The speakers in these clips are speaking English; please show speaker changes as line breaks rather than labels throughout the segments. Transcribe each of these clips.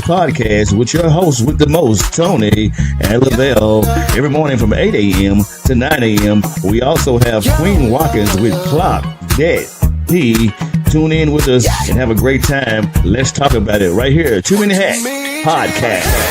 podcast with your host with the most, Tony and Lavelle. Every morning from 8 a.m. to 9 a.m. We also have Queen Watkins with Clock Dead P. Tune in with us and have a great time. Let's talk about it right here. Too Many Hats Podcast.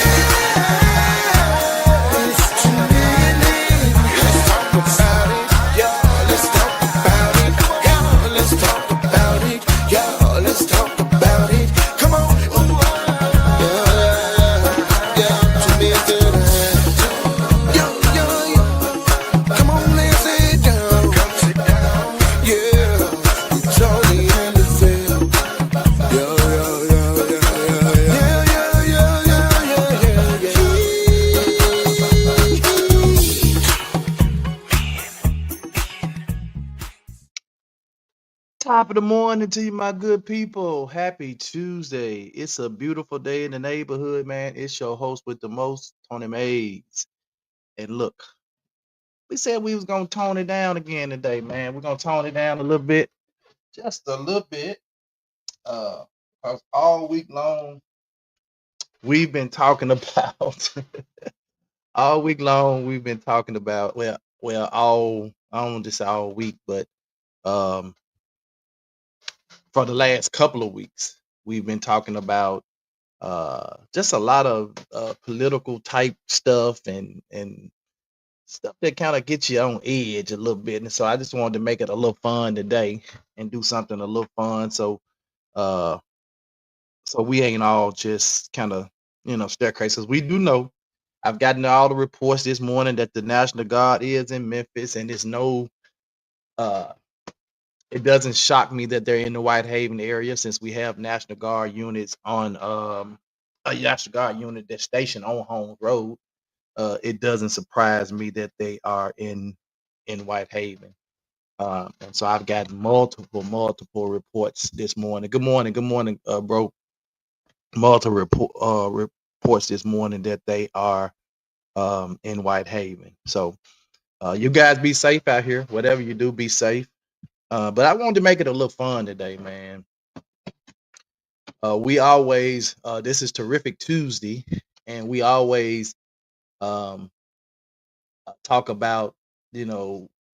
Top of the morning to you, my good people. Happy Tuesday. It's a beautiful day in the neighborhood, man. It's your host with the most, Tony Mays. And look, we said we was gonna tone it down again today, man. We're gonna tone it down a little bit, just a little bit. Because all week long we've been talking about all week long we've been talking about all I don't want to say all week, but um for the last couple of weeks we've been talking about just a lot of political type stuff and stuff that kind of gets you on edge a little bit. And so I just wanted to make it a little fun today and do something a little fun. Uh so we ain't all just kind of stare crazy. 'Cause we do know I've gotten all the reports this morning that the National Guard is in Memphis, and uh it doesn't shock me that they're in the Whitehaven area since we have National Guard units on a National Guard unit that's stationed on Holmes Road. It doesn't surprise me that they are in Whitehaven. And so I've got multiple reports this morning. Good morning, bro. Reports this morning that they are in Whitehaven. So you guys be safe out here. Whatever you do, be safe. But I wanted to make it a little fun today, man. We always this is Terrific Tuesday, and we always um, talk about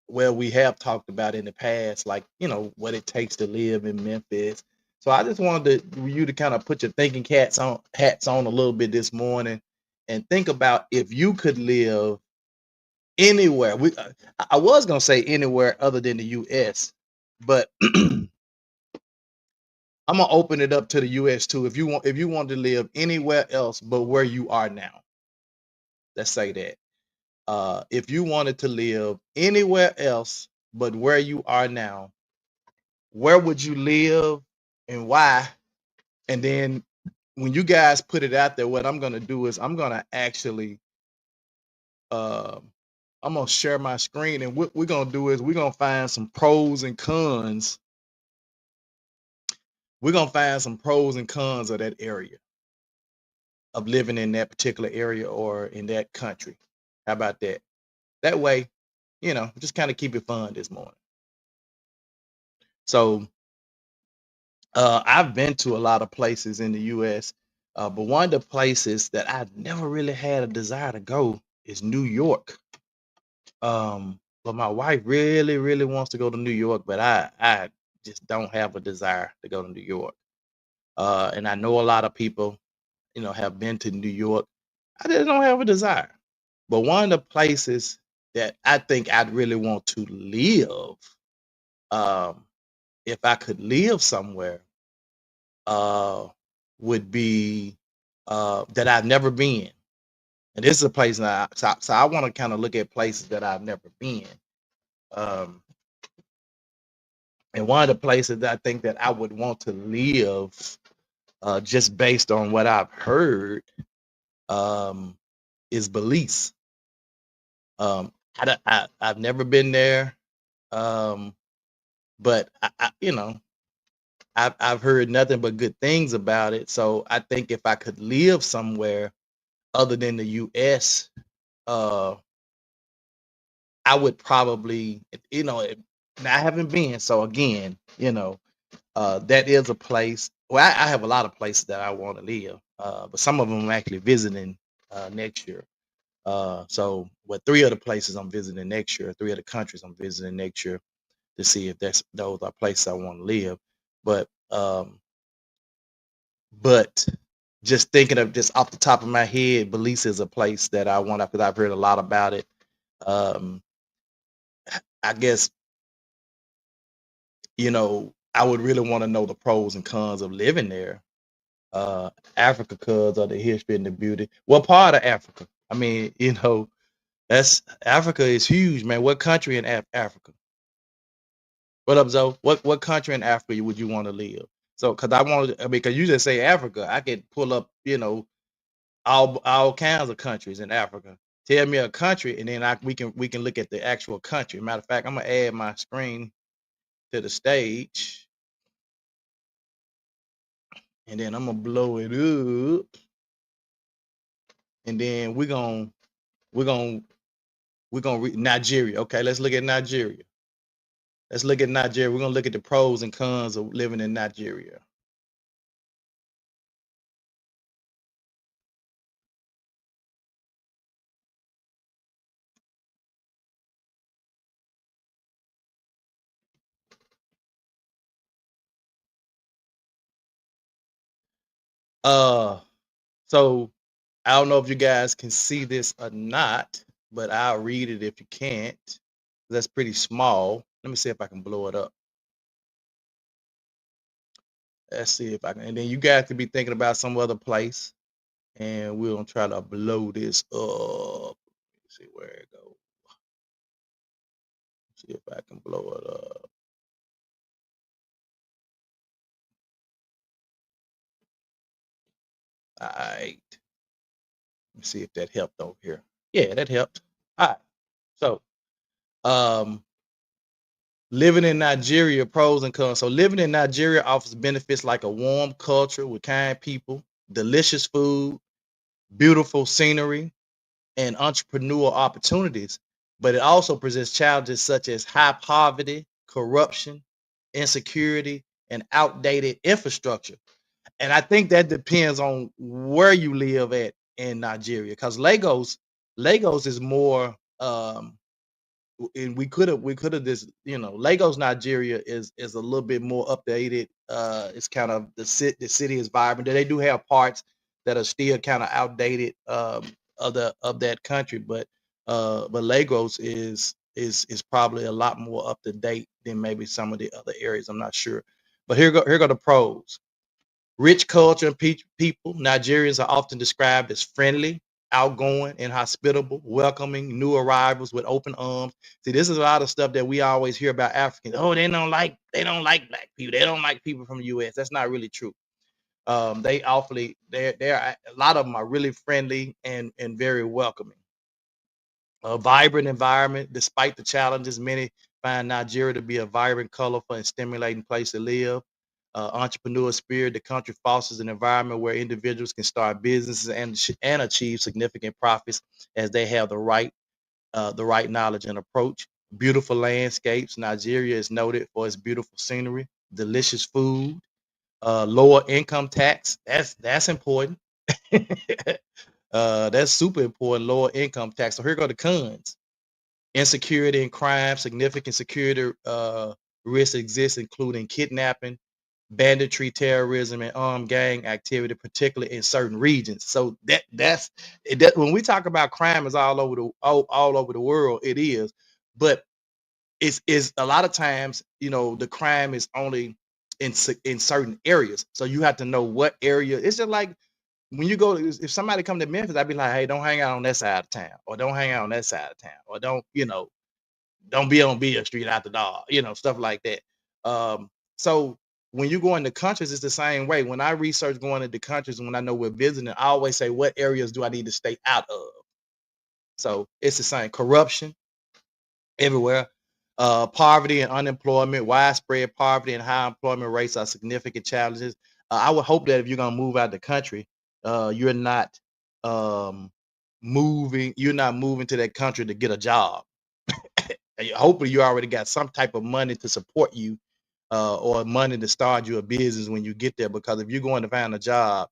where we have talked about in the past, like what it takes to live in Memphis. So I just wanted you to kind of put your thinking hats on a little bit this morning, and think about if you could live anywhere. I was gonna say anywhere other than the U.S., but I'm gonna open it up to the U.S. too. If you want to live anywhere else but where you are now, let's say that. If you wanted to live anywhere else but where you are now, where would you live and why? And then when you guys put it out there, what I'm gonna do is I'm gonna actually I'm gonna share my screen, and what we're gonna do is we're gonna find some pros and cons. We're gonna find some pros and cons of that area, of living in that particular area or in that country. How about that? That way, just kind of keep it fun this morning. So I've been to a lot of places in the US, but one of the places that I've never really had a desire to go is New York. But my wife really, really wants to go to New York, but I just don't have a desire to go to New York. And I know a lot of people, have been to New York. I just don't have a desire. But one of the places that I think I'd really want to live, um, if I could live somewhere, would be that I've never been. And this is a place now, so I want to kind of look at places that I've never been. Um, and one of the places that I think that I would want to live, just based on what I've heard, is Belize. I've never been there, but I've heard nothing but good things about it. So I think if I could live somewhere other than the U.S., I would probably, I haven't been. So again, that is a place. Well, I have a lot of places that I want to live, but some of them I'm actually visiting next year. So, what 3 of the places I'm visiting next year, 3 of the countries I'm visiting next year to see if those are places I want to live. But but just thinking of just off the top of my head, Belize is a place that I want because I've heard a lot about it. Um, I guess I would really want to know the pros and cons of living there. Africa, cause of the history and the beauty. What part of Africa? I mean, that's Africa is huge, man. What country in Africa? What up, Zoe? What country in Africa would you want to live? So, cause I mean, cause you just say Africa, I could pull up, all kinds of countries in Africa. Tell me a country, and then we can look at the actual country. Matter of fact, I'm gonna add my screen to the stage, and then I'm gonna blow it up, and then we're gonna read Nigeria. Okay, let's look at Nigeria. We're gonna look at the pros and cons of living in Nigeria. Uh, so I don't know if you guys can see this or not, but I'll read it if you can't. That's pretty small. Let me see if I can blow it up. Let's see if I can. And then you guys could be thinking about some other place, and we're gonna try to blow this up. Let's see where it goes. See if I can blow it up. All right. Let me see if that helped over here. Yeah, that helped. All right. So, um, living in Nigeria, pros and cons. So, living in Nigeria offers benefits like a warm culture with kind people, delicious food, beautiful scenery, and entrepreneurial opportunities. But it also presents challenges such as high poverty, corruption, insecurity, and outdated infrastructure. And I think that depends on where you live at in Nigeria, because Lagos is more and we could have this, Lagos, Nigeria is a little bit more updated. It's kind of the city is vibrant. They do have parts that are still kind of outdated of that country, but Lagos is probably a lot more up to date than maybe some of the other areas. I'm not sure, but here go the pros. Rich culture and people. Nigerians are often described as friendly, outgoing, and hospitable, welcoming new arrivals with open arms. See, this is a lot of stuff that we always hear about Africans. Oh, they don't like black people. They don't like people from the U.S. That's not really true. They're a lot of them are really friendly and very welcoming. A vibrant environment. Despite the challenges, many find Nigeria to be a vibrant, colorful, and stimulating place to live. Entrepreneur spirit. The country fosters an environment where individuals can start businesses and achieve significant profits as they have the right knowledge and approach. Beautiful landscapes. Nigeria is noted for its beautiful scenery, delicious food, lower income tax. That's important. That's super important. Lower income tax. So here go the cons. Insecurity and crime. Significant security risks exist, including kidnapping, banditry, terrorism, and armed gang activity, particularly in certain regions. So that when we talk about crime is all over the world, it is, but it's a lot of times, the crime is only in certain areas. So you have to know what area. It's just like when you go, if somebody come to Memphis, I'd be like, hey, don't hang out on that side of town, or don't hang out on that side of town, or don't be on Beale Street after dark, stuff like that. So when you go into countries, it's the same way. When I research going into countries, when I know we're visiting, I always say, what areas do I need to stay out of? So it's the same. Corruption everywhere. Poverty and unemployment, widespread poverty and high employment rates are significant challenges. I would hope that if you're gonna move out the country, you're not um, you're not moving to that country to get a job. Hopefully you already got some type of money to support you, or money to start you a business when you get there, because if you're going to find a job,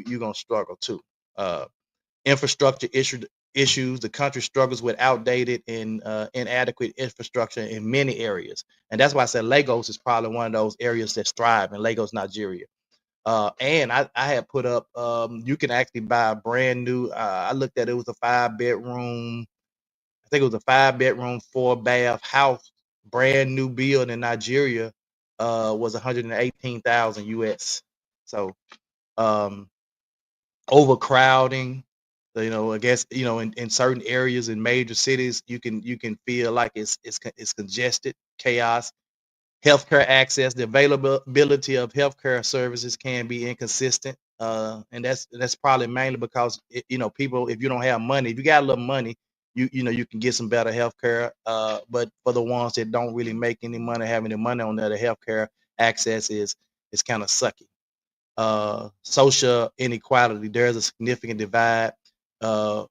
you're gonna struggle too. Uh, infrastructure issues. The country struggles with outdated and inadequate infrastructure in many areas, and that's why I said Lagos is probably one of those areas that's thrive in Lagos, Nigeria. And I had put up you can actually buy a brand new. I looked at it, was a 5 bedroom. I think it was a 5 bedroom, 4 bath house, brand new build in Nigeria. Was 118,000 US. So um, overcrowding. I guess in certain areas in major cities, you can feel like it's congested, chaos. Healthcare access, the availability of healthcare services can be inconsistent, and that's probably mainly because people, if you don't have money, if you got a little money, you can get some better healthcare. But for the ones that don't really make any money, have any money on there, the healthcare access is kind of sucky. Social inequality, there's a significant divide,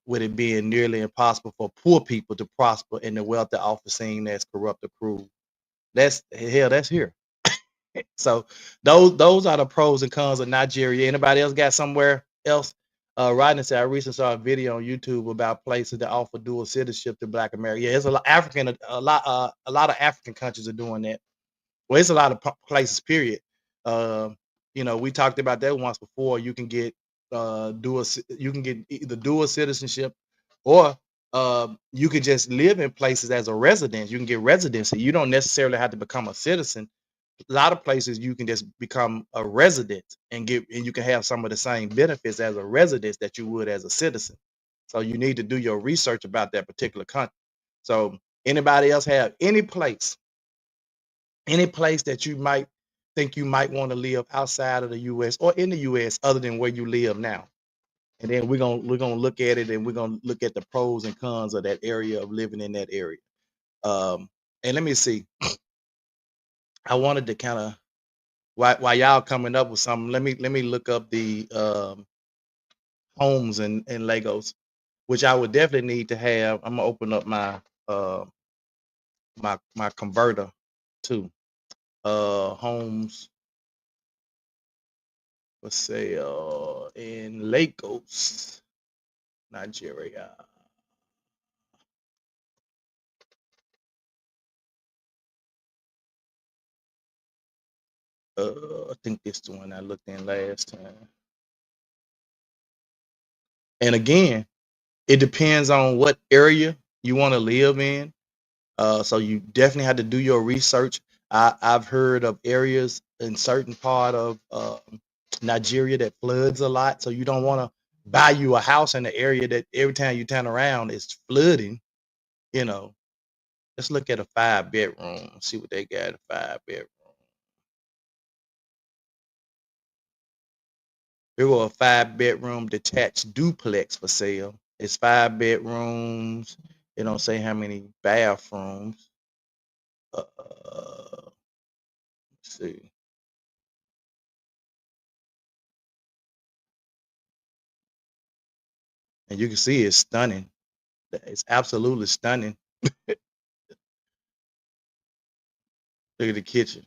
with it being nearly impossible for poor people to prosper in the wealthy, often seen as corrupt or cruel. That's hell, that's here. So those are the pros and cons of Nigeria. Anybody else got somewhere else? Rodney said I recently saw a video on YouTube about places that offer dual citizenship to Black America. Yeah, it's a lot African, a lot of African countries are doing that. Well, it's a lot of places. Period. Um, we talked about that once before. You can get you can get either dual citizenship, or you can just live in places as a resident. You can get residency. You don't necessarily have to become a citizen. A lot of places you can just become a resident and you can have some of the same benefits as a resident that you would as a citizen. So you need to do your research about that particular country. So anybody else have any place that you might think you might want to live outside of the US or in the US other than where you live now? And then we're gonna look at it, and we're gonna look at the pros and cons of that area, of living in that area. And let me see. I wanted to kind of, while y'all coming up with something, let me look up the homes in Lagos, which I would definitely need to have. I'm gonna open up my uh my converter too. Homes, let's say in Lagos, Nigeria. I think this is the one I looked in last time. And again, it depends on what area you want to live in. So you definitely have to do your research. I've heard of areas in certain part of Nigeria that floods a lot. So you don't want to buy you a house in the area that every time you turn around it's flooding. You know, let's look at a 5 bedroom. See what they got, a 5 bedroom. Here go a 5 bedroom detached duplex for sale. It's 5 bedrooms. It don't say how many bathrooms. Let's see. And you can see it's stunning. It's absolutely stunning. Look at the kitchen.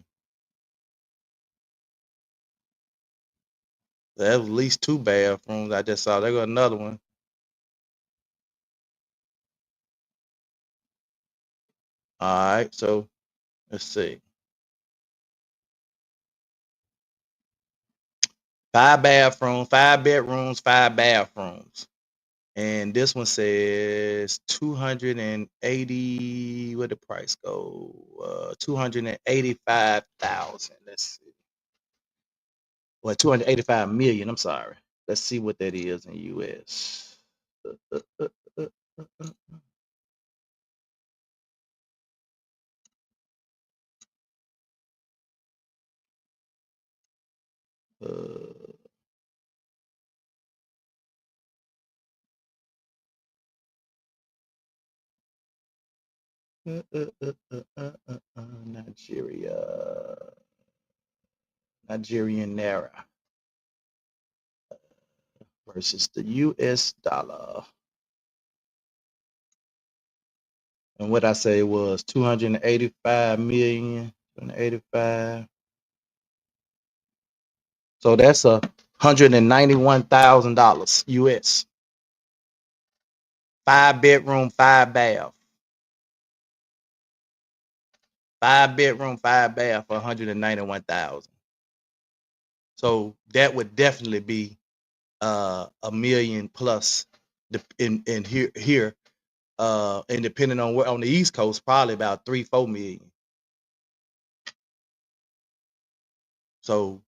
There's at least 2 bathrooms. I just saw. There go another one. All right, so let's see. 5 bathrooms, 5 bedrooms, 5 bathrooms. And this one says 280. Where the price go? 285,000. Let's see. Well, 285 million. I'm sorry. Let's see what that is in US. Uh, uh, uh, uh, uh, Nigeria. Nigerian naira versus the US dollar. And what I say was 285 million, 285. So that's a $191,000 US. 5-bedroom, 5-bath. 5-bedroom, 5-bath for $191,000. So that would definitely be $1 million plus in here. And depending on where on the East Coast, probably about 3-4 million. So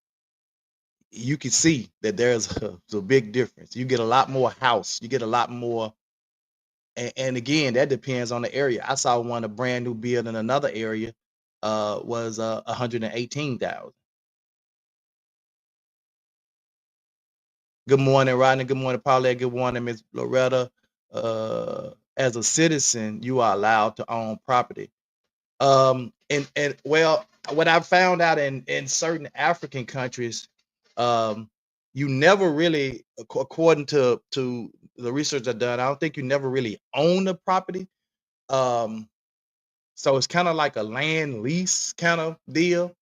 you can see that there's a big difference. You get a lot more house. You get a lot more. And again, that depends on the area. I saw one, a brand new build in another area, was 118,000. Good morning, Rodney. Good morning, Paulette. Good morning, Miss Loretta. As a citizen, you are allowed to own property. And well, what I found out in certain African countries, you never really, according to the research I've done, I don't think you never really own the property. So it's kind of like a land lease kind of deal.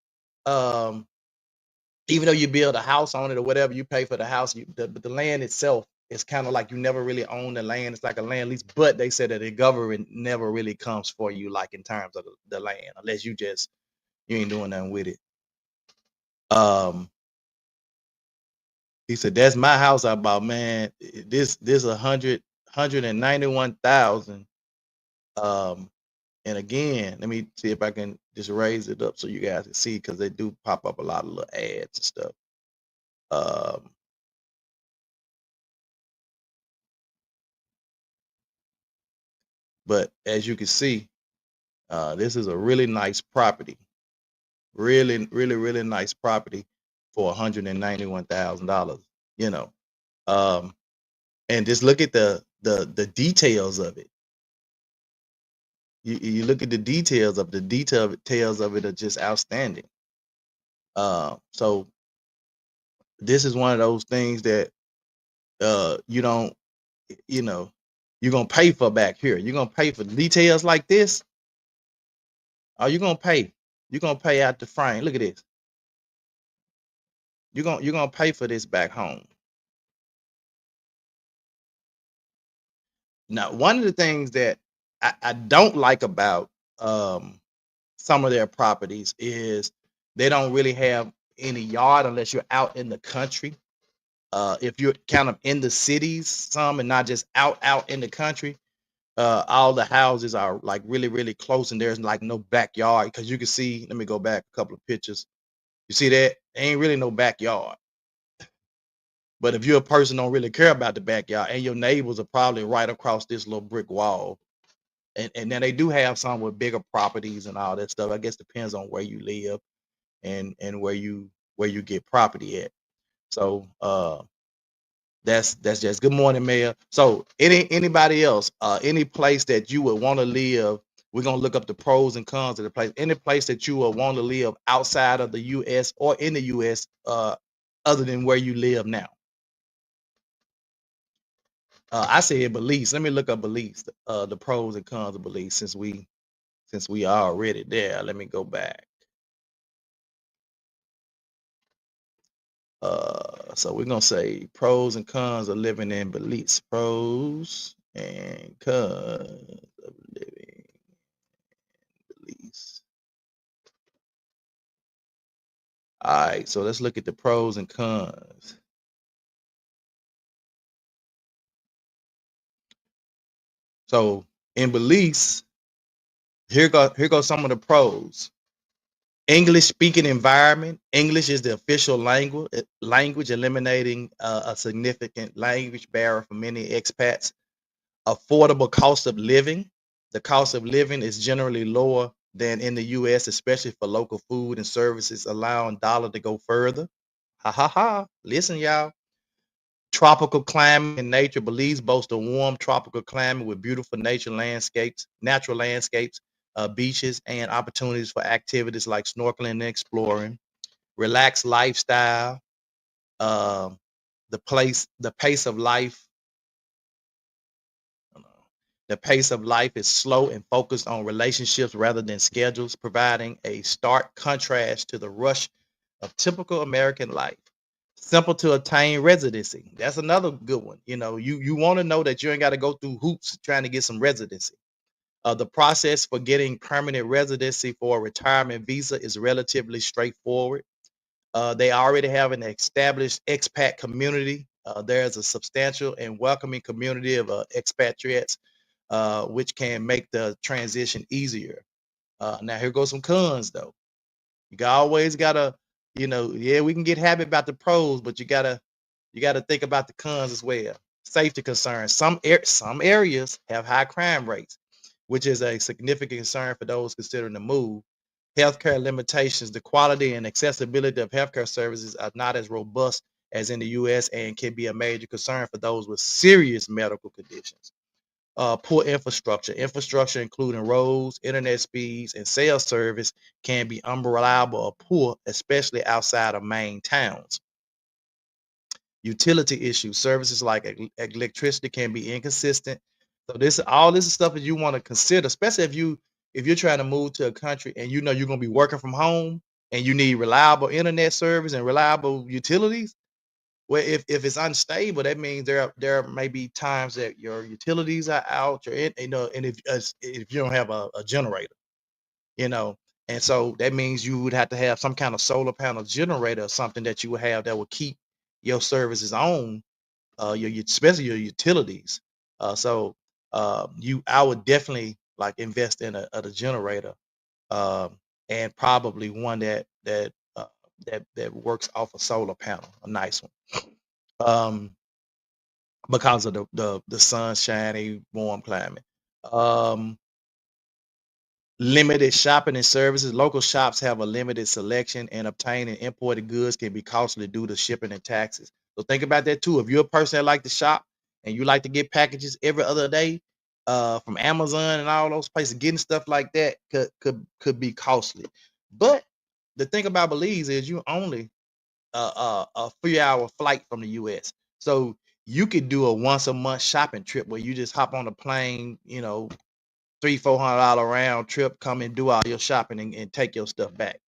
Even though you build a house on it or whatever, you pay for the house. But the land itself is kind of like you never really own the land. It's like a land lease. But they said that the government never really comes for you, like in terms of the land, unless you ain't doing nothing with it. He said, "That's my house I bought, man. This 191,000. And again, let me see if I can just raise it up so you guys can see, because they do pop up a lot of little ads and stuff. But as you can see, this is a really nice property. Really, really, really nice property for $191,000. You know, and just look at the details of it. You look at the details of it are just outstanding. So this is one of those things that you don't, you're gonna pay for back here. You're gonna pay for details like this. Oh, you're gonna pay. You're gonna pay out the frame. Look at this. You're gonna pay for this back home. Now, one of the things that I don't like about some of their properties is they don't really have any yard unless you're out in the country. If you're kind of in the cities, some, and not just out in the country, all the houses are like really, really close, and there's like no backyard. Because you can see, let me go back a couple of pictures. You see that? Ain't really no backyard. But if you're a person don't really care about the backyard, and your neighbors are probably right across this little brick wall, and then they do have some with bigger properties and all that stuff. I guess depends on where you live and where you get property at. So that's just good morning, Mayor. So anybody else, any place that you would want to live, we're gonna look up the pros and cons of the place. Any place that you would want to live outside of the US or in the US, other than where you live now. I said Belize. Let me look up Belize, the pros and cons of Belize, since we are already there. Let me go back. So we're gonna say pros and cons of living in Belize. Pros and cons of living in Belize. All right, so let's look at the pros and cons. So in Belize, here go some of the pros. English speaking environment. English is the official language, eliminating a significant language barrier for many expats. Affordable cost of living. The cost of living is generally lower than in the US, especially for local food and services, allowing dollar to go further. Ha ha ha. Listen, y'all. Tropical climate and nature. Belize boasts a warm tropical climate with beautiful natural landscapes, beaches, and opportunities for activities like snorkeling and exploring. Relaxed lifestyle. The pace of life. The pace of life is slow and focused on relationships rather than schedules, providing a stark contrast to the rush of typical American life. Simple to obtain residency. That's another good one. You want to know that you ain't got to go through hoops trying to get some residency. The process for getting permanent residency for a retirement visa is relatively straightforward. They already have an established expat community. There's a substantial and welcoming community of expatriates, which can make the transition easier. Now, here goes some cons, though. Always gotta, yeah, we can get happy about the pros, but you gotta think about the cons as well. Safety concerns. Some areas have high crime rates, which is a significant concern for those considering the move. Healthcare limitations. The quality and accessibility of healthcare services are not as robust as in the U.S. and can be a major concern for those with serious medical conditions. Poor infrastructure. Infrastructure, including roads, internet speeds, and cell service, can be unreliable or poor, especially outside of main towns. Utility issues. Services like electricity can be inconsistent. So this is stuff that you want to consider, especially if you're trying to move to a country and you know you're gonna be working from home and you need reliable internet service and reliable utilities. Well, if it's unstable, that means there may be times that your utilities are out, and if you don't have a generator, you know, and so that means you would have to have some kind of solar panel generator or something that you would have that will keep your services on, especially your utilities. So I would definitely like invest in a generator, and probably one that works off a solar panel, a nice one. Um, because of the sunshiny, warm climate. Um, Limited shopping and services. Local shops have a limited selection, and obtaining imported goods can be costly due to shipping and taxes. So think about that too. If you're a person that like to shop and you like to get packages every other day, from Amazon and all those places, getting stuff like that could be costly. But the thing about Belize is you only a 3-hour flight from the US. So you could do a once a month shopping trip where you just hop on a plane, $300-400 round trip, come and do all your shopping and take your stuff back.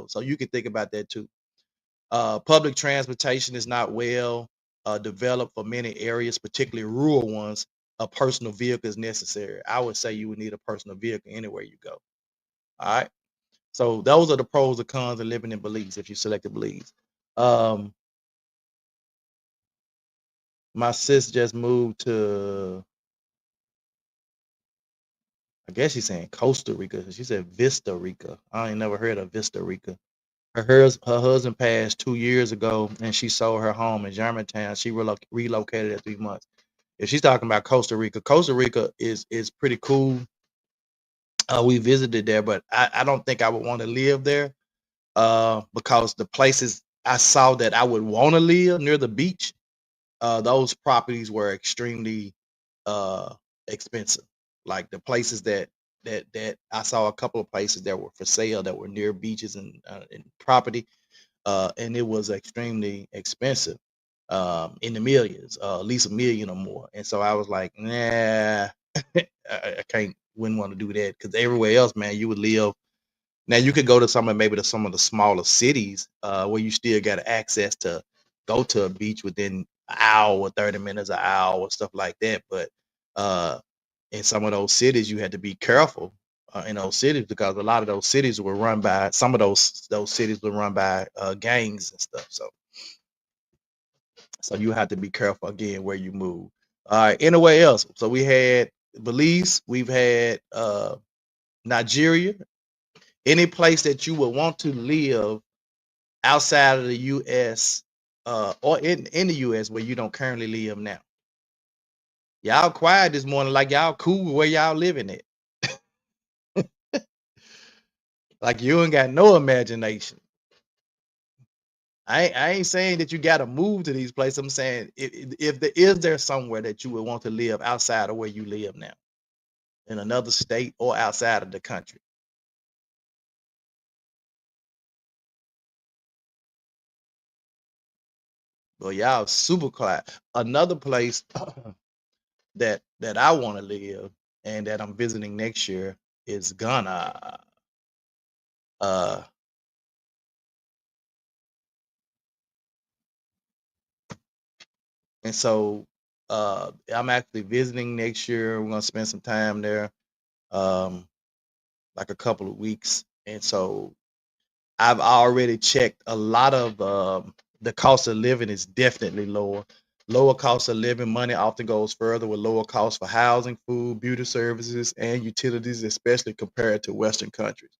So you can think about that too. Public transportation is not well developed for many areas, particularly rural ones. A personal vehicle is necessary. I would say you would need a personal vehicle anywhere you go. All right. So those are the pros and cons of living in Belize if you selected Belize. Um, my sis just moved to, I guess she's saying Costa Rica. She said Vista Rica. I ain't never heard of Vista Rica. Her husband passed 2 years ago, and she sold her home in Germantown. She relocated at 3 months. If she's talking about Costa Rica is pretty cool. We visited there, but I don't think I would want to live there, because the places I saw that I would want to live near the beach, those properties were extremely uh expensive. Like the places that I saw, a couple of places that were for sale that were near beaches and property, and it was extremely expensive, in the millions, at least a million or more. And so I was like, nah, I can't, wouldn't want to do that, because everywhere else, man, you would live. Now you could go to some of the smaller cities, where you still got access to go to a beach within an hour or 30 minutes, an hour, or stuff like that. But uh, in some of those cities, you had to be careful, in those cities, because a lot of those cities were run by some of those cities were run by gangs and stuff. So you have to be careful again where you move. All right. Anywhere else? So we had Belize, we've had Nigeria. Any place that you would want to live outside of the U.S., or in the U.S. where you don't currently live now? Y'all quiet this morning, like y'all cool where y'all living at. Like you ain't got no imagination. I ain't saying that you got to move to these places. I'm saying is there somewhere that you would want to live outside of where you live now, in another state or outside of the country? Well, y'all super quiet. Another place that I want to live and that I'm visiting next year is Ghana. Uh, And so I'm actually visiting next year. We're gonna spend some time there, um, like a couple of weeks. And so I've already checked a lot of the cost of living is definitely lower. Lower cost of living, money often goes further with lower costs for housing, food, beauty services, and utilities, especially compared to Western countries.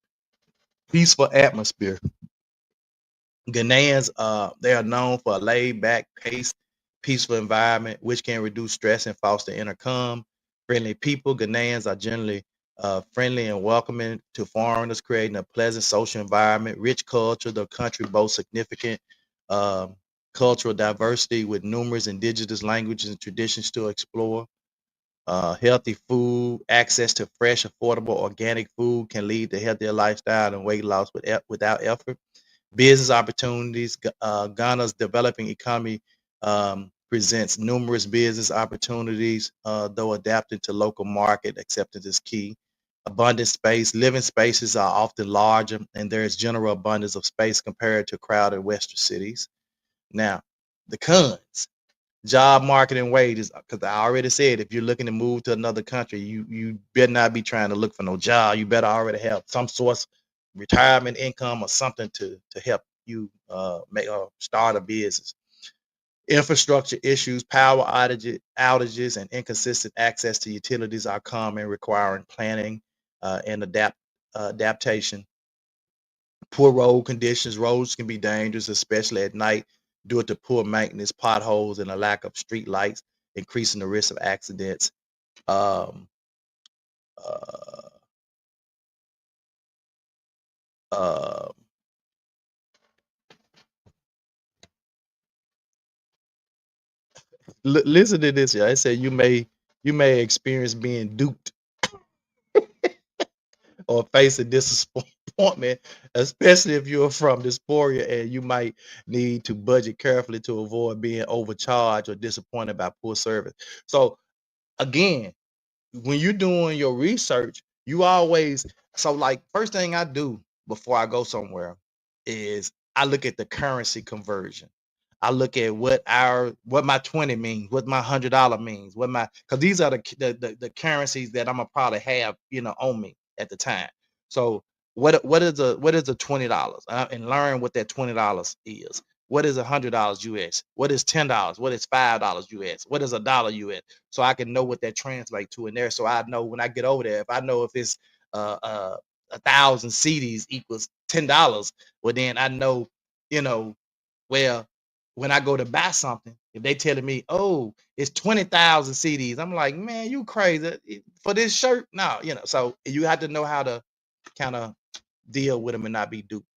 Peaceful atmosphere. Ghanaians, they are known for a laid-back pace, peaceful environment, which can reduce stress and foster inner calm. Friendly people, Ghanaians are generally friendly and welcoming to foreigners, creating a pleasant social environment. Rich culture, the country boasts significant um, cultural diversity with numerous indigenous languages and traditions to explore. Healthy food, access to fresh, affordable, organic food can lead to healthier lifestyle and weight loss without effort. Business opportunities. Ghana's developing economy presents numerous business opportunities, though adapting to local market acceptance is key. Abundant space. Living spaces are often larger, and there is general abundance of space compared to crowded Western cities. Now, the cons. Job market and wages, because I already said if you're looking to move to another country, you better not be trying to look for no job. You better already have some source retirement income or something to help you make or start a business. Infrastructure issues, power outages, and inconsistent access to utilities are common, requiring planning and adaptation. Poor road conditions. Roads can be dangerous, especially at night, due to poor maintenance, potholes, and a lack of street lights, increasing the risk of accidents. Um, uh, uh, Listen to this, yeah. I said you may experience being duped or face a disappointment, especially if you're from dysphoria, and you might need to budget carefully to avoid being overcharged or disappointed by poor service. So again, when you're doing your research, you always so like first thing I do before I go somewhere is I look at the currency conversion. I look at what my 20 means, what my $100 means, what my because these are the currencies that I'm gonna probably have on me at the time. So what is a $20 and learn what that $20 is. What is $100 US? What is $10? What is $5 US? What is a dollar US? So I can know what that translates to in there. So I know when I get over there, if I know if it's uh, uh, 1,000 CDs equals $10, well then I know, you know, well when I go to buy something, if they telling me, oh, it's 20,000 CDs, I'm like, man, you crazy for this shirt? No, So you have to know how to kind of deal with them and not be duped.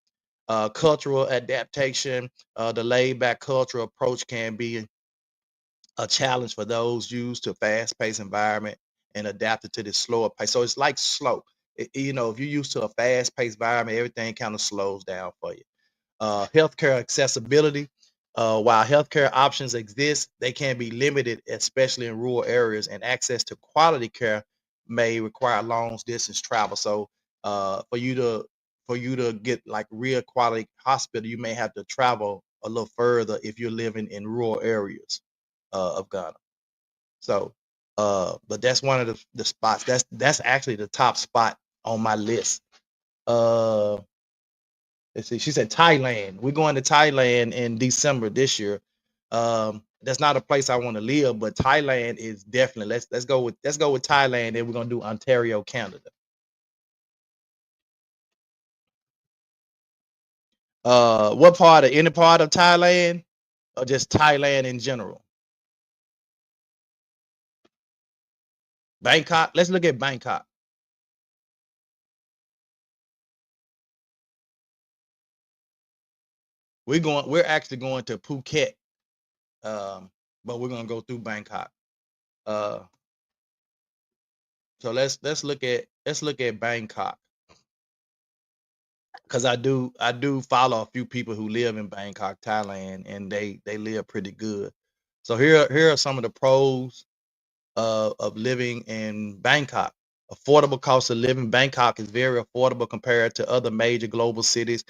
Cultural adaptation, the laid back cultural approach can be a challenge for those used to fast-paced environment and adapted to this slower pace. So it's like slow. If you're used to a fast-paced environment, everything kind of slows down for you. Healthcare accessibility. While healthcare options exist, they can be limited, especially in rural areas, and access to quality care may require long distance travel. So, for you to get like real quality hospital, you may have to travel a little further if you're living in rural areas of Ghana. So, but that's one of the spots. That's actually the top spot on my list. Uh, let's see. She said Thailand. We're going to Thailand in December this year. That's not a place I want to live, but Thailand is definitely. Let's go with Thailand, and we're gonna do Ontario, Canada. What part of any part of Thailand, or just Thailand in general? Bangkok. Let's look at Bangkok. We're actually going to Phuket, um, but we're gonna go through Bangkok. Uh, so let's look at Bangkok because I do follow a few people who live in Bangkok, Thailand, and they live pretty good. So here are some of the pros of living in Bangkok. Affordable cost of living. Bangkok is very affordable compared to other major global cities,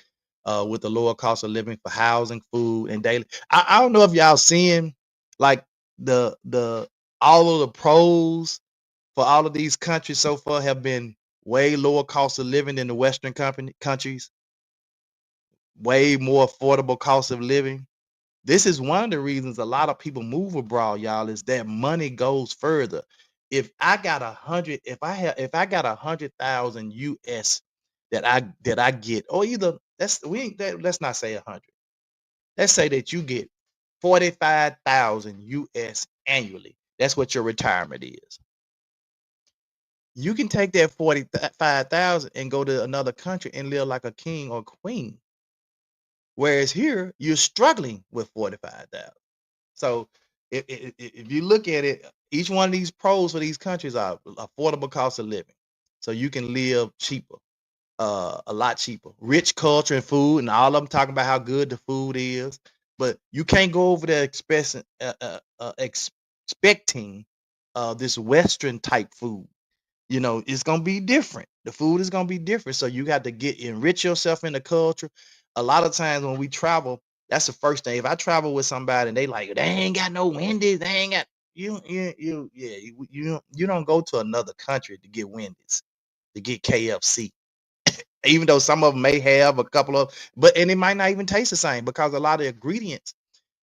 with the lower cost of living for housing, food, and daily. I don't know if y'all seeing like the all of the pros for all of these countries so far have been way lower cost of living than the Western countries, way more affordable cost of living. This is one of the reasons a lot of people move abroad, y'all, is that money goes further. If I got 100, if I got 100,000 US that I get, or either let's not say 100. Let's say that you get 45,000 US annually. That's what your retirement is. You can take that 45,000 and go to another country and live like a king or queen. Whereas here, you're struggling with 45,000. So if you look at it, each one of these pros for these countries are affordable cost of living. So you can live cheaper, a lot cheaper. Rich culture and food, and all of them talking about how good the food is. But you can't go over there expecting this Western type food. It's gonna be different. The food is gonna be different. So you got to enrich yourself in the culture. A lot of times when we travel, that's the first thing. If I travel with somebody and they like they ain't got no Wendy's, they ain't got you don't go to another country to get Wendy's, to get KFC. Even though some of them may have a couple of, but and it might not even taste the same because a lot of ingredients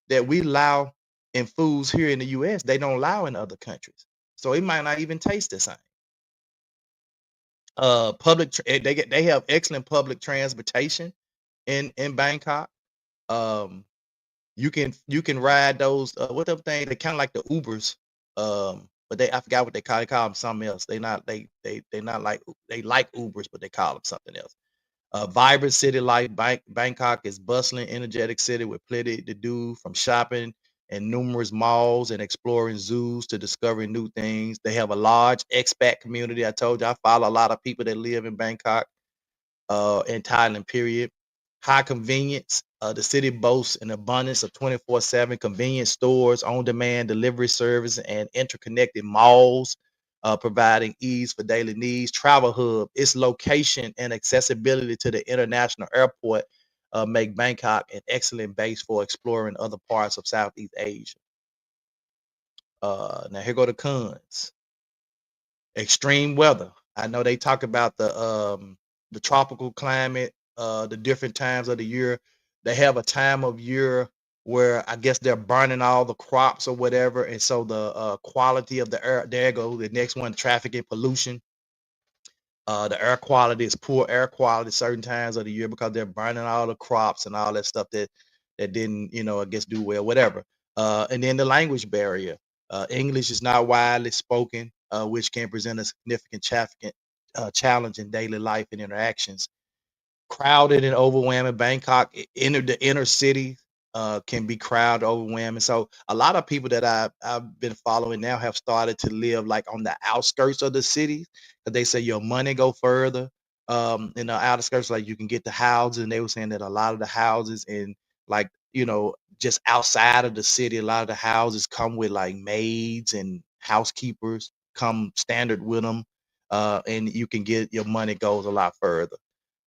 that we allow in foods here in the US, they don't allow in other countries. So it might not even taste the same. They have excellent public transportation in Bangkok. Um, you can ride those what them thing they kind of like the Ubers, but I forgot what they call them something else. They not like they like Ubers, but they call them something else. Vibrant city life. Bangkok is bustling, energetic city with plenty to do, from shopping and numerous malls and exploring zoos to discovering new things. They have a large expat community. I told you I follow a lot of people that live in Bangkok, in Thailand, period. High convenience. The city boasts an abundance of 24/7 convenience stores, on-demand delivery service, and interconnected malls, providing ease for daily needs. Travel hub. Its location and accessibility to the international airport make Bangkok an excellent base for exploring other parts of Southeast Asia. Now here go the cons. Extreme weather. I know they talk about the tropical climate, the different times of the year. They have a time of year where I guess they're burning all the crops or whatever, and so the quality of the air. There go the next one: traffic and pollution. The air quality is poor air quality certain times of the year because they're burning all the crops and all that stuff that didn't, I guess, do well, whatever. And then the language barrier. English is not widely spoken, which can present a significant challenge in daily life and interactions. Crowded and overwhelming. Bangkok, the inner city, can be crowded, overwhelming. So a lot of people that I've been following now have started to live like on the outskirts of the city, because they say your money go further. In the outskirts, like you can get the houses, and they were saying that a lot of the houses in, like, just outside of the city, a lot of the houses come with like maids and housekeepers come standard with them, and you can get your money goes a lot further.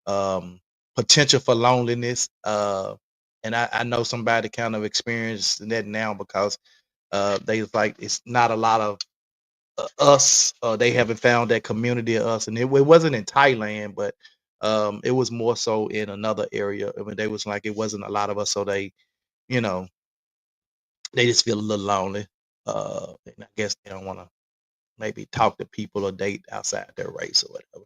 um, Potential for loneliness. And I know somebody kind of experienced that now because they was like it's not a lot of us. They haven't found that community of us, and it wasn't in Thailand, but it was more so in another area. I mean, they was like it wasn't a lot of us, so you know, they just feel a little lonely. And I guess they don't want to maybe talk to people or date outside their race or whatever.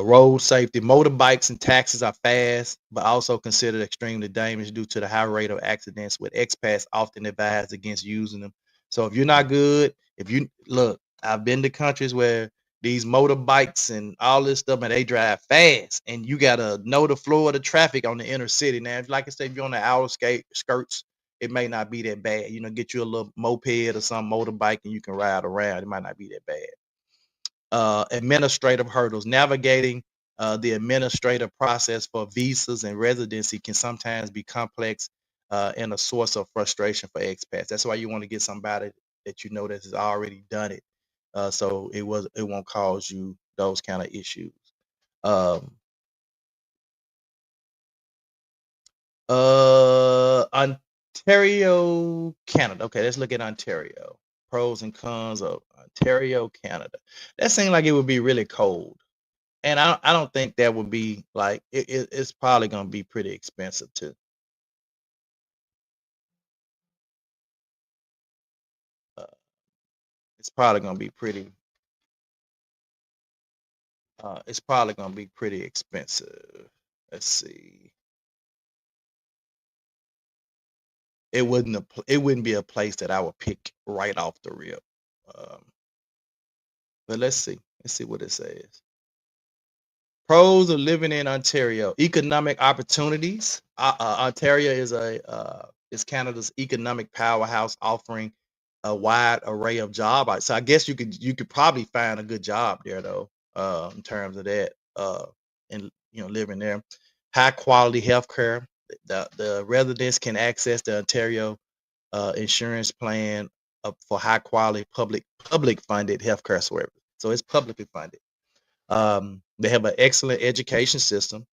Road safety. Motorbikes and taxis are fast, but also considered extremely dangerous due to the high rate of accidents, with expats often advised against using them. So if you're not good, if you look, I've been to countries where these motorbikes and all this stuff, and they drive fast, and you gotta know the flow of the traffic on the inner city. Now, like I said, if you're on the outer skirts, it may not be that bad. Get you a little moped or some motorbike, and you can ride around. It might not be that bad. Administrative hurdles. Navigating the administrative process for visas and residency can sometimes be complex, and a source of frustration for expats. That's why you want to get somebody that that has already done it, so it won't cause you those kind of issues. Um, Ontario, Canada. Okay, let's look at Ontario. Pros and cons of Ontario, Canada. That seems like it would be really cold. And I don't think that would be like it's probably gonna be pretty expensive too. Uh, it's probably gonna be pretty it's probably gonna be pretty expensive. Let's see. It wouldn't be a place that I would pick right off the rip. Um, but let's see. Let's see what it says. Pros of living in Ontario: economic opportunities. Ontario is Canada's economic powerhouse, offering a wide array of so I guess you could probably find a good job there though, in terms of that, and living there. High quality healthcare. The residents can access the Ontario insurance plan for high quality public funded healthcare service. So it's publicly funded. They have an excellent education system.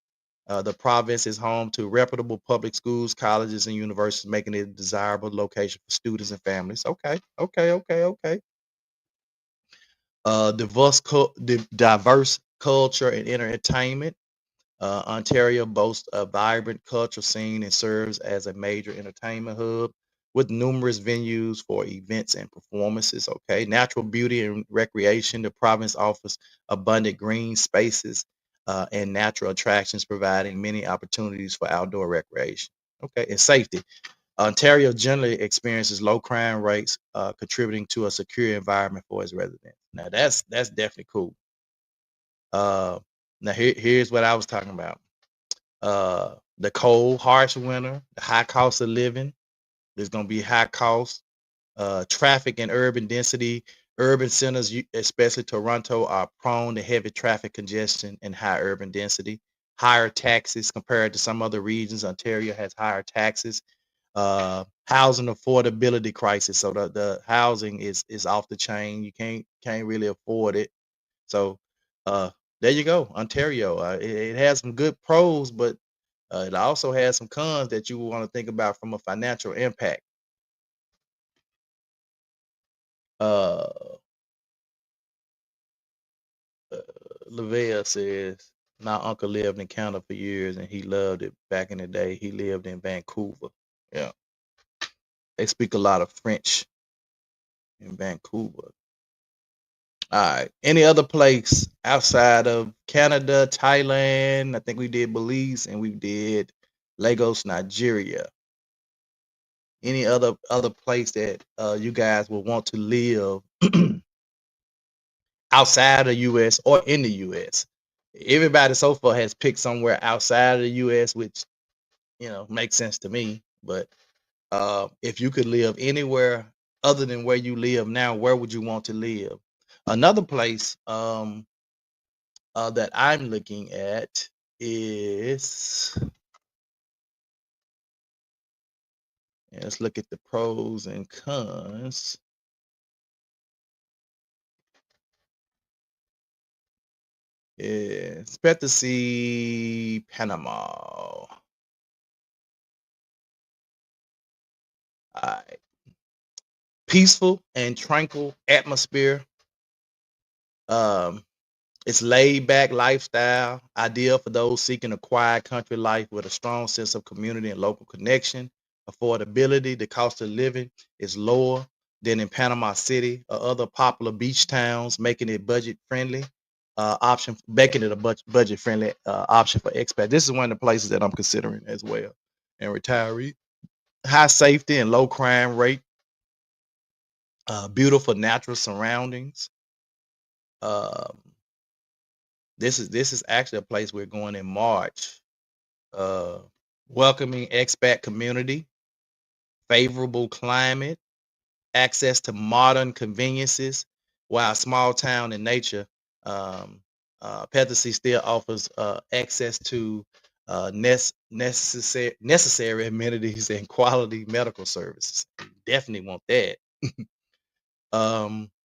The province is home to reputable public schools, colleges, and universities, making it a desirable location for students and families. Okay, okay, okay, okay. Diverse culture and entertainment. Ontario boasts a vibrant cultural scene and serves as a major entertainment hub with numerous venues for events and performances. Okay, natural beauty and recreation. The province offers abundant green spaces and natural attractions, providing many opportunities for outdoor recreation. Okay, and safety. Ontario generally experiences low crime rates, contributing to a secure environment for its residents. Now that's definitely cool. Uh, Now here's what I was talking about. The cold, harsh winter, the high cost of living. There's going to be high cost. Traffic and urban density. Urban centers, especially Toronto, are prone to heavy traffic congestion and high urban density. Higher taxes compared to some other regions. Ontario has higher taxes. Housing affordability crisis. So the housing is off the chain. You can't really afford it. So uh, there you go, Ontario. It has some good pros, but it also has some cons that you want to think about from a financial impact. Uh, uh, Lavelle says, my uncle lived in Canada for years and he loved it back in the day. He lived in Vancouver. Yeah, they speak a lot of French in Vancouver. All right. Any other place outside of Canada, Thailand? I think we did Belize and we did Lagos, Nigeria. Any other place that you guys would want to live outside of the US or in the US? Everybody so far has picked somewhere outside of the US, which makes sense to me. But if you could live anywhere other than where you live now, where would you want to live? Another place that I'm looking at is, let's look at the pros and cons. Expect to see Panama. All right. Peaceful and tranquil atmosphere. Um, it's laid back lifestyle, ideal for those seeking a quiet country life with a strong sense of community and local connection. Affordability, the cost of living is lower than in Panama City or other popular beach towns, making it budget friendly. Making it a budget friendly option for expats. This is one of the places that I'm considering as well. And retiree, high safety and low crime rate, beautiful natural surroundings. Um, this is actually a place we're going in March. Uh, Welcoming expat community, favorable climate, access to modern conveniences, while small town in nature. Um, Pethensy still offers access to necessary amenities and quality medical services. Definitely want that.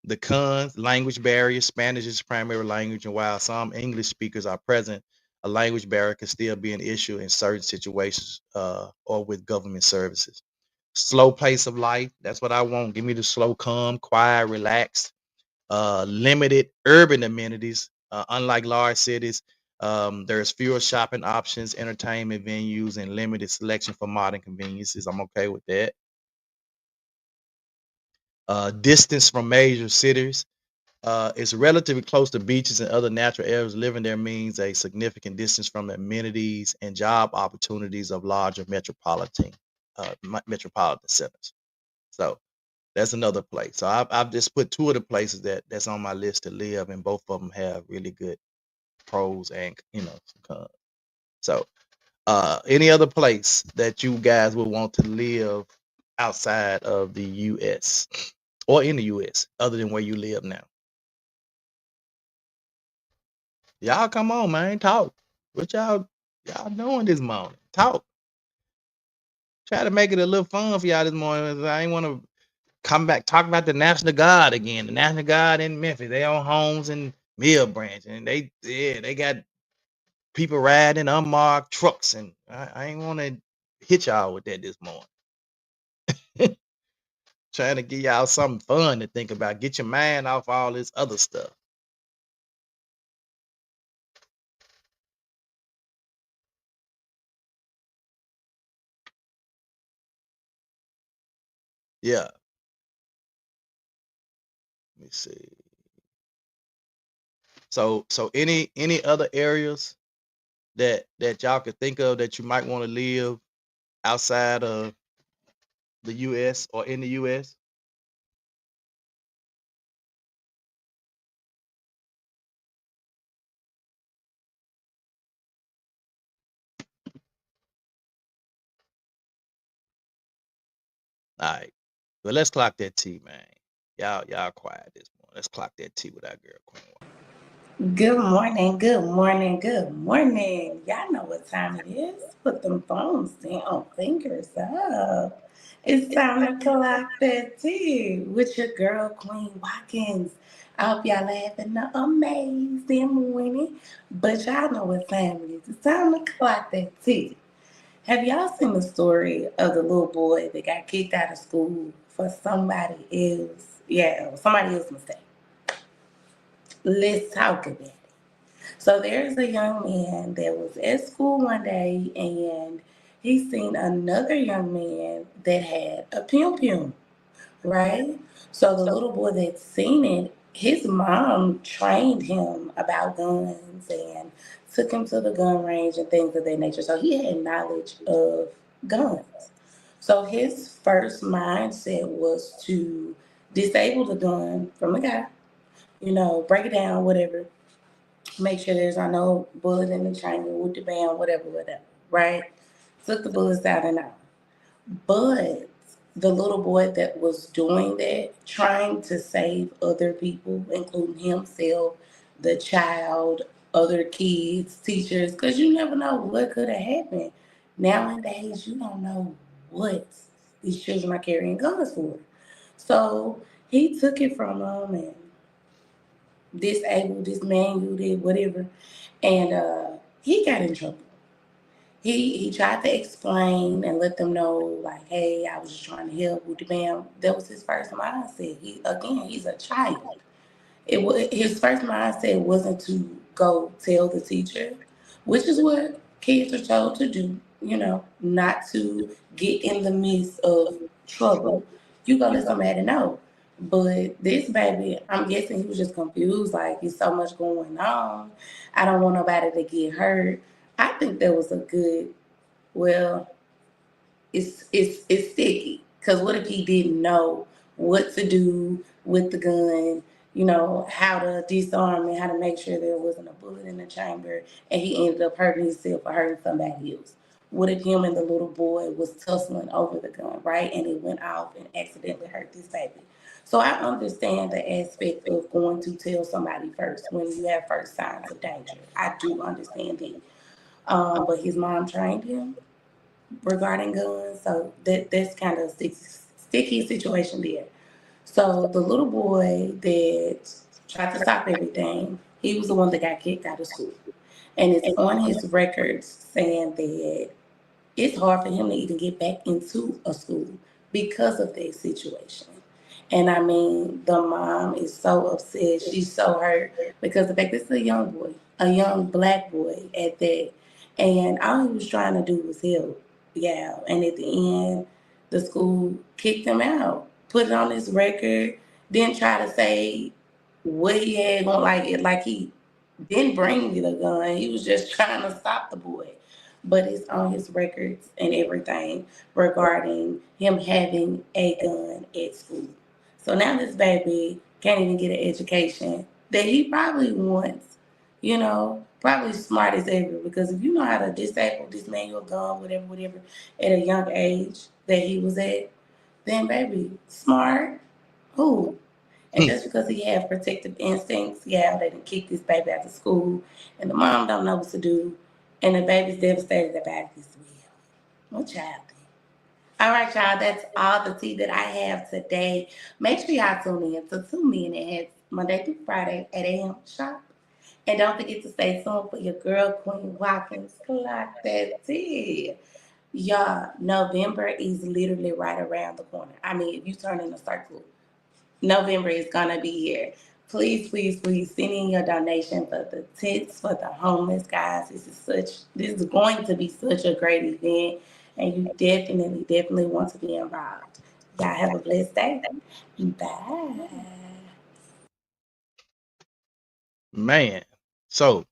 The cons: language barrier. Spanish is primary language, and while some English speakers are present, a language barrier can still be an issue in certain situations or with government services. slow pace of life. That's what I want. Give me the slow, calm, quiet, relaxed, limited urban amenities. Unlike large cities, there's fewer shopping options, entertainment venues, and limited selection for modern conveniences. I'm okay with that. Distance from major cities. It's relatively close to beaches and other natural areas. Living there means a significant distance from amenities and job opportunities of larger metropolitan centers. So that's another place. So I've just put two of the places that's on my list to live, and both of them have really good pros and some cons. So any other place that you guys would want to live outside of the U.S. or in the U.S. other than where you live now? Y'all come on, man. Talk. What y'all doing this morning? Talk. Try to make it a little fun for y'all this morning. I ain't want to come back talk about the National Guard again. The National Guard in Memphis. They own homes in Mill Branch, and they got people riding unmarked trucks, and I ain't want to hit y'all with that this morning. Trying to give y'all something fun to think about. Get your mind off all this other stuff. Yeah. Let me see. So any other areas that y'all could think of that you might want to live outside of the US or in the US? All right. Well, let's clock that T, man. Y'all quiet this morning. Let's clock that T with our girl Queen.
Good morning, good morning, good morning. Y'all know what time it is. Put them phones down, fingers up. It's time to clock that tea with your girl, Queen Watkins. I hope y'all having an amazing morning. But y'all know what time it is. It's time to clock that tea. Have y'all seen the story of the little boy that got kicked out of school for somebody else? Yeah, somebody else's mistake. Let's talk about it. So there's a young man that was at school one day and he seen another young man that had a pum pum, right? So the little boy that seen it, his mom trained him about guns and took him to the gun range and things of that nature. So he had knowledge of guns. So his first mindset was to disable the gun from the guy, break it down, whatever, make sure there's no bullet in the chamber with the band, whatever, right? Took the bullets out and out. But the little boy that was doing that, trying to save other people, including himself, the child, other kids, teachers, because you never know what could have happened. Nowadays, you don't know what these children are carrying guns for. So he took it from them and disabled, dismanualed it, whatever. And he got in trouble. He tried to explain and let them know, like, hey, I was just trying to help with the band. That was his first mindset. He's a child. His first mindset wasn't to go tell the teacher, which is what kids are told to do. Not to get in the midst of trouble. You go let somebody know. But this baby, I'm guessing he was just confused. Like, there's so much going on. I don't want nobody to get hurt. I think that was a good. Well, it's sticky. Because what if he didn't know what to do with the gun, how to disarm it, how to make sure there wasn't a bullet in the chamber, and he ended up hurting himself or hurting somebody else? What if him and the little boy was tussling over the gun, right? And it went off and accidentally hurt this baby. So I understand the aspect of going to tell somebody first when you have first signs of danger. I do understand it. But his mom trained him regarding guns. So that's kind of a sticky situation there. So the little boy that tried to stop everything, he was the one that got kicked out of school. And it's on his records saying that it's hard for him to even get back into a school because of that situation. And I mean, the mom is so upset. She's so hurt because the fact this is a young boy, a young black boy at that. And all he was trying to do was help. Yeah. And at the end, the school kicked him out, put it on his record, didn't try to say what he had on, like he didn't bring me the gun. He was just trying to stop the boy. But it's on his records and everything regarding him having a gun at school. So now this baby can't even get an education that he probably wants, probably smart as ever. Because if you know how to disable, dismantle a gun, whatever, whatever, at a young age that he was at, then baby, smart, who? And just because he had protective instincts, yeah, they done kicked this baby out of school, and the mom don't know what to do, and the baby's devastated about this will. What child think? All right, y'all, that's all the tea that I have today. Make sure y'all tune in to 2 Minutes Monday through Friday at 8 a.m. sharp. And don't forget to stay tuned for your girl, Queen Watkins. Clock that tea. Y'all, November is literally right around the corner. I mean, if you turn in a circle, November is gonna be here. Please, please, please send in your donation for the tents for the homeless guys. This is going to be such a great event, and you definitely, definitely want to be involved. Y'all have a blessed day. Bye.
Man. So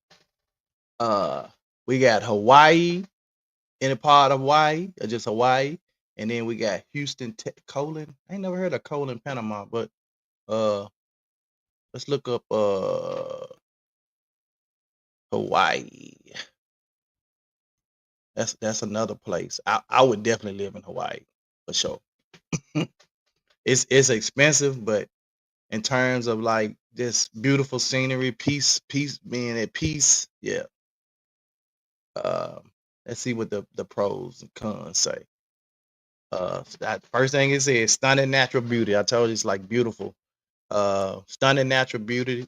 we got Hawaii, in a part of Hawaii, or just Hawaii. And then we got Houston, Colon. I ain't never heard of Colon, Panama, but uh let's look up Hawaii. That's another place. I would definitely live in Hawaii for sure. It's expensive, but in terms of like this beautiful scenery, peace, being at peace, yeah. Let's see what the pros and cons say. That first thing it says, stunning natural beauty. I told you it's like beautiful. Stunning natural beauty.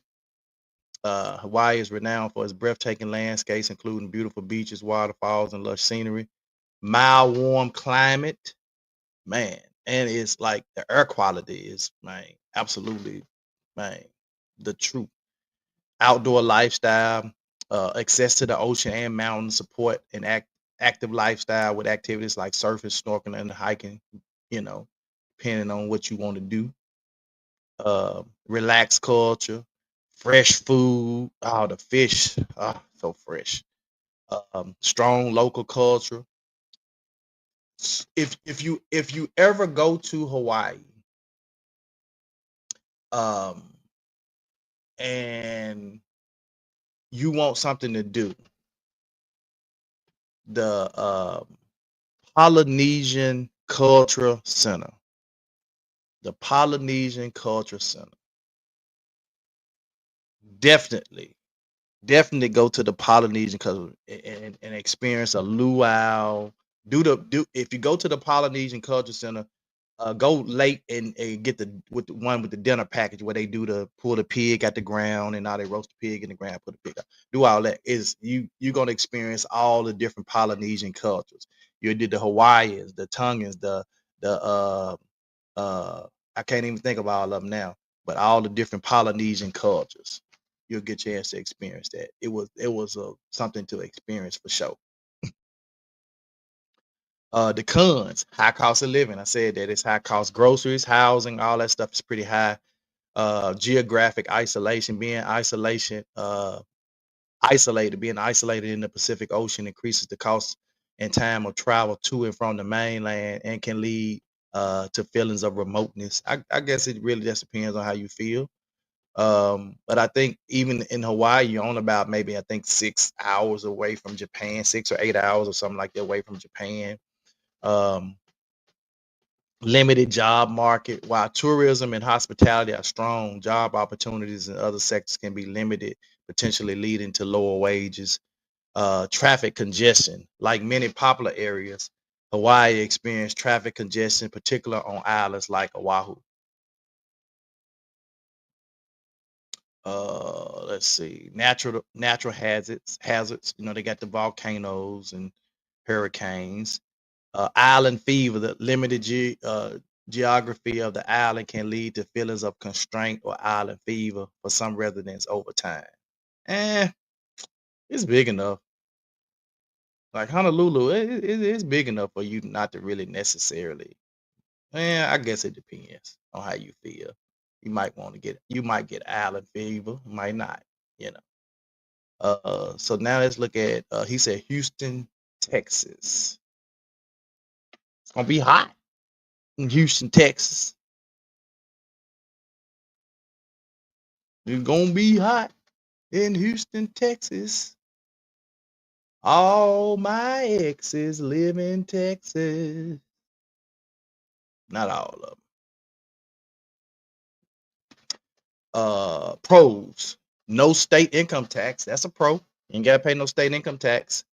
Hawaii is renowned for its breathtaking landscapes, including beautiful beaches, waterfalls, and lush scenery. Mild, warm climate, man, and it's like the air quality is, man, absolutely, man, the truth. Outdoor lifestyle, access to the ocean and mountains, support an active lifestyle with activities like surfing, snorkeling, and hiking. You know, depending on what you want to do. Relaxed culture, fresh food. Oh, the fish, so fresh. Strong local culture. If you ever go to Hawaii, um, and you want something to do, the Polynesian Cultural Center, the Polynesian Cultural Center, definitely definitely go to the Polynesian culture and experience a luau. Do if you go to the Polynesian Culture Center, go late and get the one with the dinner package where they do the pull the pig at the ground and now they roast the pig in the ground, put the pig up. Do all that. Is you're gonna experience all the different Polynesian cultures. You did the Hawaiians, the Tongans, the I can't even think of all of them now, but all the different Polynesian cultures. You'll get a chance to experience that. It was something to experience for sure. The cons, high cost of living. I said that it's high cost groceries, housing, all that stuff is pretty high. Geographic isolation, being isolated in the Pacific Ocean increases the cost and time of travel to and from the mainland and can lead to feelings of remoteness. I guess it really just depends on how you feel. But I think even in Hawaii, you're on about maybe I think 6 hours away from Japan, 6 or 8 hours or something like that away from Japan. Um, Limited job market. While tourism and hospitality are strong, job opportunities in other sectors can be limited, potentially leading to lower wages. Traffic congestion. Like many popular areas, Hawaii experienced traffic congestion, particularly on islands like Oahu. Let's see, natural hazards. They got the volcanoes and hurricanes. Island fever, the limited geography of the island can lead to feelings of constraint or island fever for some residents over time. Eh, it's big enough. Like Honolulu, it's big enough for you not to really necessarily. I guess it depends on how you feel. You might get island fever, might not, you know. So now let's look at, he said Houston, Texas. It's gonna be hot in Houston, Texas. It's gonna be hot in Houston, Texas. All my exes live in Texas. Not all of them. Pros. No state income tax. That's a pro. You ain't gotta pay no state income tax.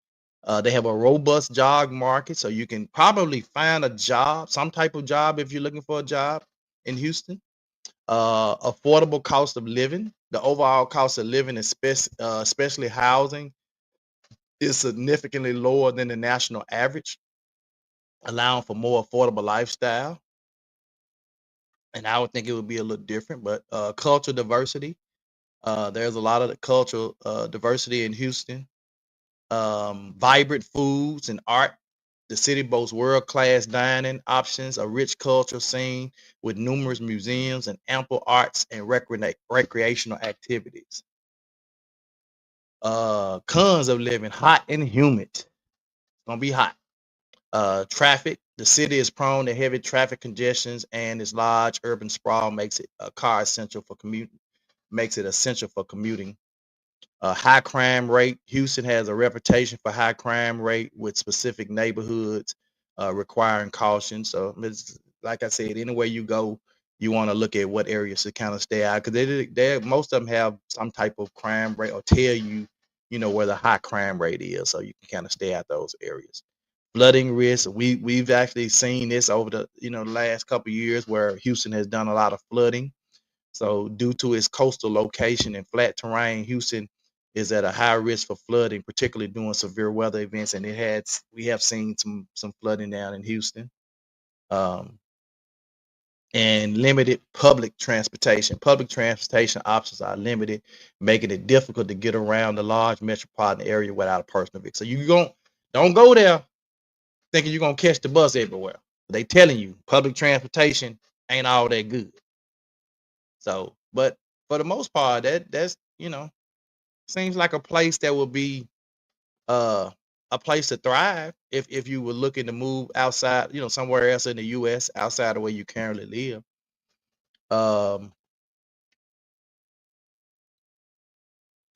They have a robust job market, so you can probably find a job, some type of job if you're looking for a job in Houston. Affordable cost of living. The overall cost of living, especially housing, is significantly lower than the national average, allowing for more affordable lifestyle. And I would think it would be a little different, but cultural diversity. There's a lot of the cultural diversity in Houston. Vibrant foods and art. The city boasts world-class dining options, a rich cultural scene with numerous museums and ample arts and recreational activities. Cons of living hot and humid. It's gonna be hot. Traffic. The city is prone to heavy traffic congestions, and its large urban sprawl makes it a car essential for commuting. Makes it essential for commuting. High crime rate. Houston has a reputation for high crime rate with specific neighborhoods requiring caution. So it's, like I said, anywhere you go, you want to look at what areas to kind of stay out, because they most of them have some type of crime rate or tell you, where the high crime rate is, so you can kind of stay out those areas. Flooding risk. We've actually seen this over the last couple of years where Houston has done a lot of flooding. So due to its coastal location and flat terrain, Houston is at a high risk for flooding, particularly during severe weather events. And we have seen some flooding down in Houston. And limited public transportation. Public transportation options are limited, making it difficult to get around the large metropolitan area without a personal vehicle. So you don't go there thinking you're gonna catch the bus everywhere. They telling you public transportation ain't all that good. So, but for the most part, that's seems like a place that would be uh a place to thrive if you were looking to move outside, somewhere else in the US outside of where you currently live. Um,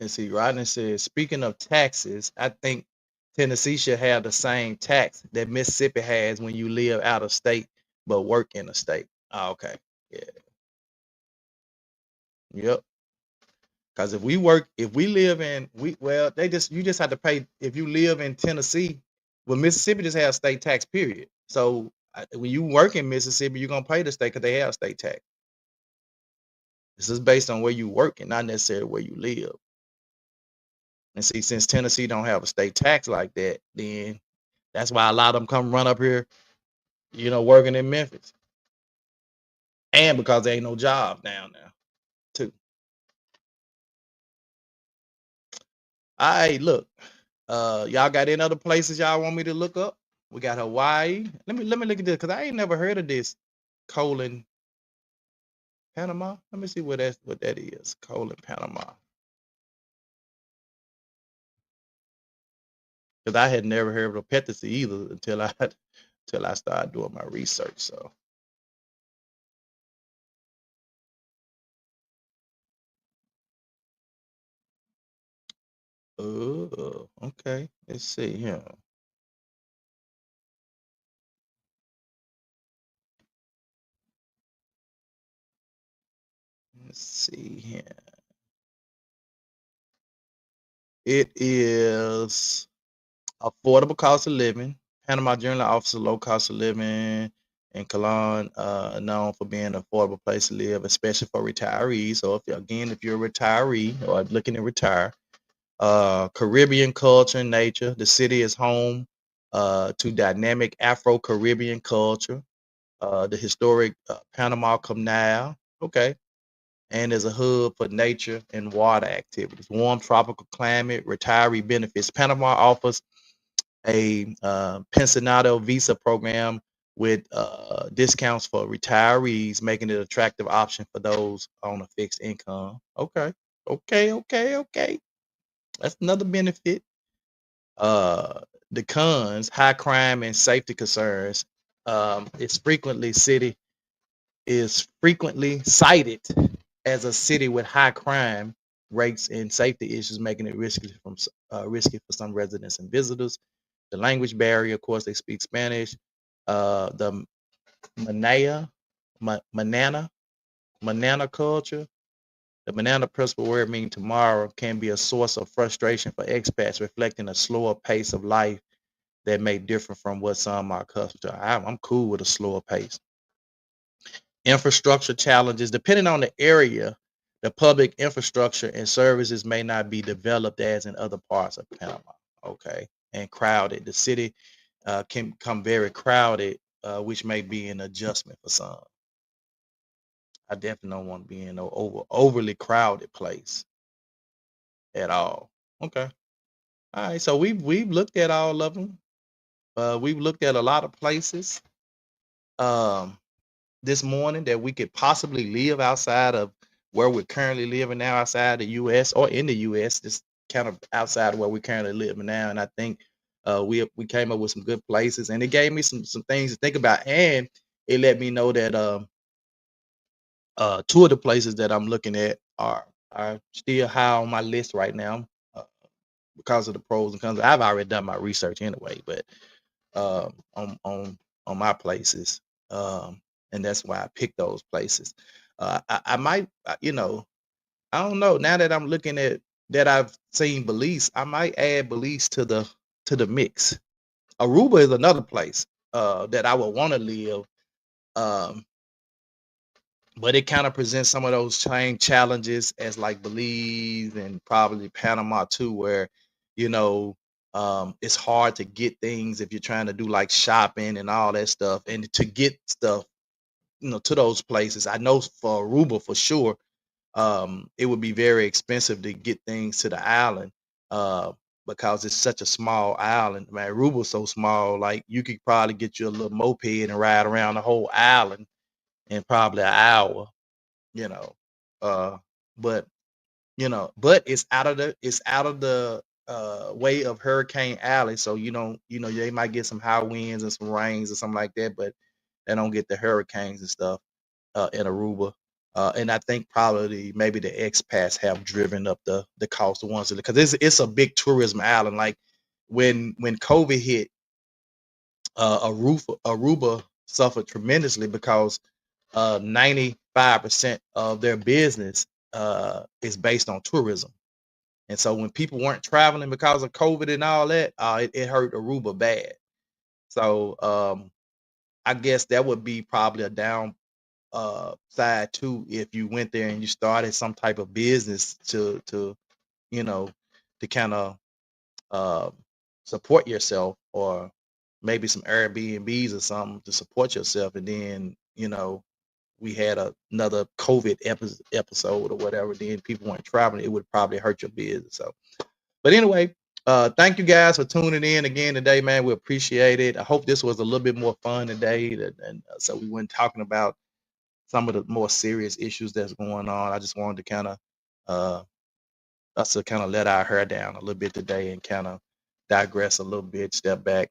let's see, Rodney says, speaking of taxes, I think Tennessee should have the same tax that Mississippi has when you live out of state but work in a state. Oh, okay. Yeah. Yep. Because if we live in you just have to pay if you live in Tennessee. Well, Mississippi just has state tax, period. So when you work in Mississippi, you're gonna pay the state because they have state tax. This is based on where you work and not necessarily where you live. And see, since Tennessee don't have a state tax like that, then that's why a lot of them come run up here, working in Memphis. And because there ain't no job down there, too. All right, look. Y'all got any other places y'all want me to look up? We got Hawaii. Let me look at this because I ain't never heard of this. Colon, Panama. Let me see what that is. Colon, Panama. Because I had never heard of Petisi either until I started doing my research. So. Oh, okay. Let's see here. Let's see here. It is affordable cost of living. Panama generally offers a low cost of living, and Colon known for being an affordable place to live, especially for retirees. So if you're a retiree or looking to retire, Caribbean culture and nature. The city is home to dynamic Afro-Caribbean culture, the historic Panama Canal, okay, and as a hub for nature and water activities. Warm tropical climate, retiree benefits. Panama offers a pensionado visa program with discounts for retirees, making it an attractive option for those on a fixed income. Okay, okay. That's another benefit. The cons: high crime and safety concerns. It's frequently cited as a city with high crime rates and safety issues, making it risky for some residents and visitors. The language barrier, of course, they speak Spanish. The Manana culture. The Manana principle word meaning tomorrow can be a source of frustration for expats, reflecting a slower pace of life that may differ from what some are accustomed to. I'm cool with a slower pace. Infrastructure challenges. Depending on the area, the public infrastructure and services may not be developed as in other parts of Panama. Okay. And crowded. The city can become very crowded, which may be an adjustment for some. I definitely don't want to be in an overly crowded place at all. Okay. All right. So we've looked at all of them. We've looked at a lot of places this morning that we could possibly live outside of where we're currently living now, outside the U.S. or in the U.S., just kind of outside of where we're currently living now. And I think we came up with some good places, and it gave me some things to think about, and it let me know that two of the places that I'm looking at are still high on my list right now because of the pros and cons. I've already done my research anyway, but on my places, and that's why I picked those places. I might, I don't know. Now that I'm looking at that, I've seen Belize. I might add Belize to the mix. Aruba is another place that I would want to live. But it kind of presents some of those same challenges as like Belize and probably Panama too, where it's hard to get things if you're trying to do like shopping and all that stuff, and to get stuff to those places. I know for Aruba for sure, it would be very expensive to get things to the island because it's such a small island. Man, Aruba's so small, like you could probably get you a little moped and ride around the whole island in probably an hour. you know but but it's out of the way of Hurricane Alley, so they might get some high winds and some rains or something like that, but they don't get the hurricanes and stuff in Aruba. And I think probably maybe the expats have driven up the cost of ones, because it's a big tourism island. Like when COVID hit, Aruba suffered tremendously because 95% of their business is based on tourism. And so when people weren't traveling because of COVID and all that, it hurt Aruba bad. So I guess that would be probably a down side too, if you went there and you started some type of business to kind of support yourself, or maybe some Airbnbs or something to support yourself, and then we had another COVID episode or whatever, then people weren't traveling, it would probably hurt your business. So, but anyway, thank you guys for tuning in again today, man. We appreciate it. I hope this was a little bit more fun today, and so we weren't talking about some of the more serious issues that's going on. I just wanted to kind of us to kind of let our hair down a little bit today and kind of digress a little bit, step back.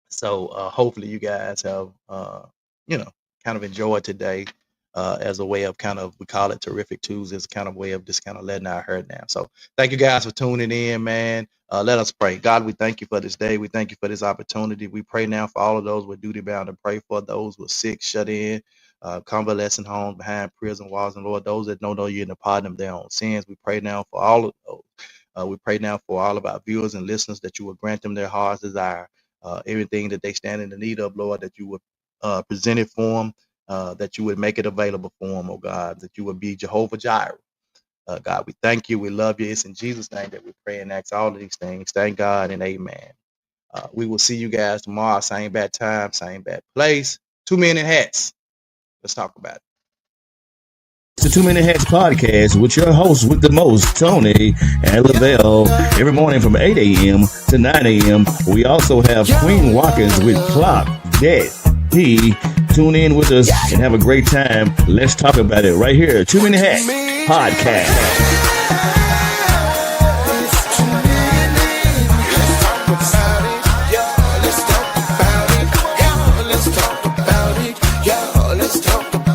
So hopefully you guys have kind of enjoyed today as a way of kind of, we call it Terrific Tuesdays, kind of way of just kind of letting our hair down. So thank you guys for tuning in, man. Let us pray. God, we thank you for this day. We thank you for this opportunity. We pray now for all of those with duty bound to pray for those who are sick, shut in, convalescent homes, behind prison walls, and Lord, those that don't know you and the pardon of their own sins. We pray now for all of those. We pray now for all of our viewers and listeners that you will grant them their heart's desire. Everything that they stand in the need of, Lord, that you would present it for them, that you would make it available for them, oh God, that you would be Jehovah Jireh. God, we thank you. We love you. It's in Jesus' name that we pray and ask all of these things. Thank God and amen. We will see you guys tomorrow. Same bad time, same bad place. 2 Men in Hats. Let's talk about it.
It's the 2 Minute Hats podcast with your host with the most, Tony and Lavelle, every morning from 8 a.m. to 9 a.m. We also have Queen Watkins with Clock Dead P. Tune in with us and have a great time. Let's talk about it right here. 2 Minute Hats podcast.
Let's talk about it.